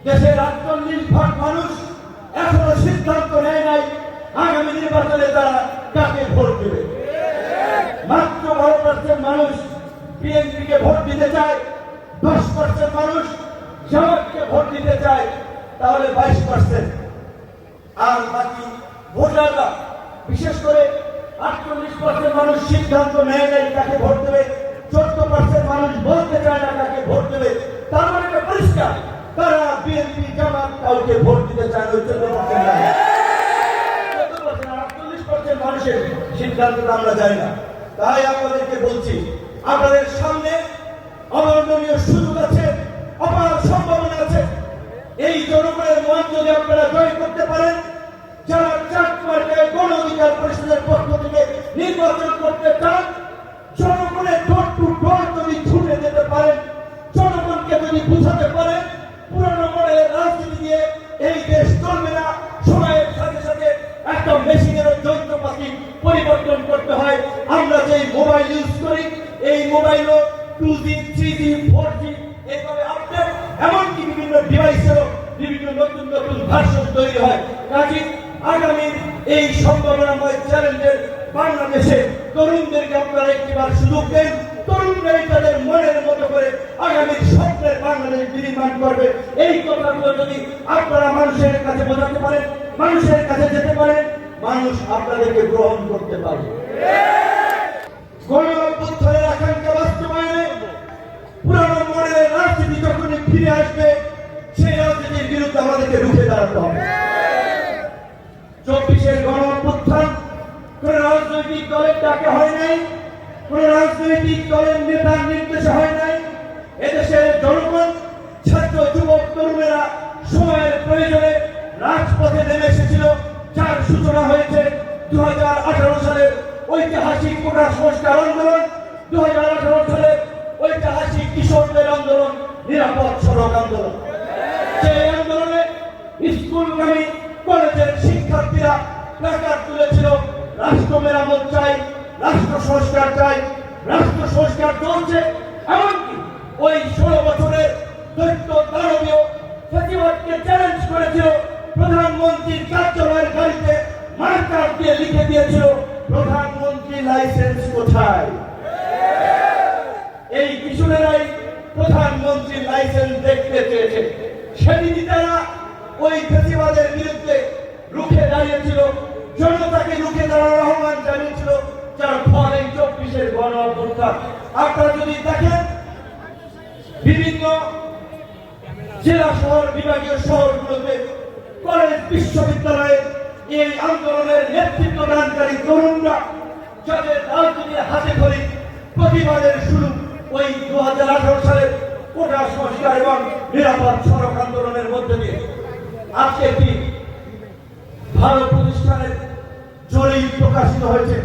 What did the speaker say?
দেশের 48% মানুষ এখনো সিদ্ধান্ত নেয় নাই আগামী নির্বাচনে তারা কাকে ভোট দেবে। মাত্র 12% মানুষ বিএনপিকে ভোট দিতে চায়, 10% মানুষ জামাতকে ভোট দিতে চায়, তাহলে 22%। আর বাকি ভোটাররা, বিশেষ করে 48% মানুষ সিদ্ধান্ত নেয় নাই কাকে ভোট দেবে, 14% মানুষ বলতে চায় না কাকে ভোট দেবে। তার মানে এটা পরিষ্কার, তারা বিএনপি জামাত কাউকে ভোট দিতে চায় না। 48% মানুষের সিদ্ধান্তটা আমরা জানি না। তাই আপনাদেরকে বলছি, আপনাদের সামনে অবর্ণনীয় সুযোগ আছে, অপার সম্ভাবনা আছে। এই জনগণের মন যদি আপনারা জয় করতে পারেন, যারা চাকমাকে গণ অধিকার পরিষদের পক্ষ থেকে নির্বাচন করতে চান, জনগণের ডোর টু ডোর যদি ছুটে যেতে পারেন, জনগণকে যদি বুঝাতে পারেন পুরানো মডেলের রাজনীতি দিয়ে এই দেশ চলবে না, সময়ের সাথে সাথে একটা মেশিনেরও যন্ত্রপাতি পরিবর্তন করতে হয়। আমরা যে মোবাইল ইউজ করি, এই মোবাইলও 2G, 3G, 4G এইভাবে আপডেট, এমনকি বিভিন্ন ডিভাইসেরও বিভিন্ন নতুন নতুন ভার্সন তৈরি হয়। কাজে আগামীর এই সম্ভাবনাময় চ্যালেঞ্জের বাংলাদেশে তরুণদেরকে আপনারা একটিবার সুযোগ দেন। তরুণরাই তাদের মনের মতো করে আগামীর স্বপ্নের বাংলাদেশ নির্মাণ করবে। এই কথাগুলো যদি আপনারা মানুষের কাছে বোঝাতে পারেন, মানুষের কাছে যেতে পারেন, মানুষ আপনাদেরকে গ্রহণ করতে পারে। গণ অভ্যুত্থানের আকাঙ্ক্ষা বাস্তবায়নে পুরানো মডেলের রাজনীতি যখনই ফিরে আসবে, সেই রাজনীতির বিরুদ্ধে আমাদেরকে রুখে দাঁড়াতে হবে। 24-এর গণ অভ্যুত্থান কোন রাজনৈতিক দলের ডাকে হয় নাই, কোন রাজনৈতিক দলের নেতার নির্দেশে হয় নাই। এদেশের জনগণ, ছাত্র, যুবক, তরুণেরা সময়ের প্রয়োজনে রাজপথে নেমে এসেছিল, যার সূচনা হয়েছে 2018 সালের ঐতিহাসিক কোটা সংস্কার আন্দোলন, 2018 সালের ঐতিহাসিক কিশোরদের আন্দোলন, নিরাপদ সড়ক আন্দোলন। সেই আন্দোলনে স্কুলগামী কলেজের শিক্ষার্থীরা প্ল্যাকার্ড তুলেছিল, রাষ্ট্র মেরামত চাই, রাষ্ট্র সংস্কার চাই। রাষ্ট্র সংস্কার চলছে, এমনকি ওই 16 বছরের দৈত্য দানবীয় ফ্যাসিবাদকে চ্যালেঞ্জ করেছিল। প্রধানমন্ত্রীর কার্যালয়ের গাড়িতে মার্কার দিয়ে লিখে দিয়েছিল, প্রধানমন্ত্রী লাইসেন্স কোথায়? এই কিশোরেরাই প্রধানমন্ত্রীর লাইসেন্স দেখতে চেয়েছে। সেদিনই তারা ওই ফ্যাসিবাদের বিরুদ্ধে রুখে দাঁড়িয়েছিল, জনতাকে রুখে দাঁড়ানোর আহ্বান জানিয়েছিল, যার ফল এই 24-এর গণ অভ্যুত্থান। আপনারা যদি দেখেন, বিভিন্ন জেলা শহর, বিভাগীয় শহরগুলোতে কলেজ, বিশ্ববিদ্যালয়ে এই আন্দোলনের নেতৃত্ব দানকারী তরুণরা, যাদের রাজনীতির হাতে খড়ি, প্রতিবাদের শুরু ওই 2018 সালের কোটা সংস্কার এবং নিরাপদ সড়ক আন্দোলনের মধ্যে দিয়ে। আজকে একটি ভালো প্রতিষ্ঠানের জরিপ প্রকাশিত হয়েছে।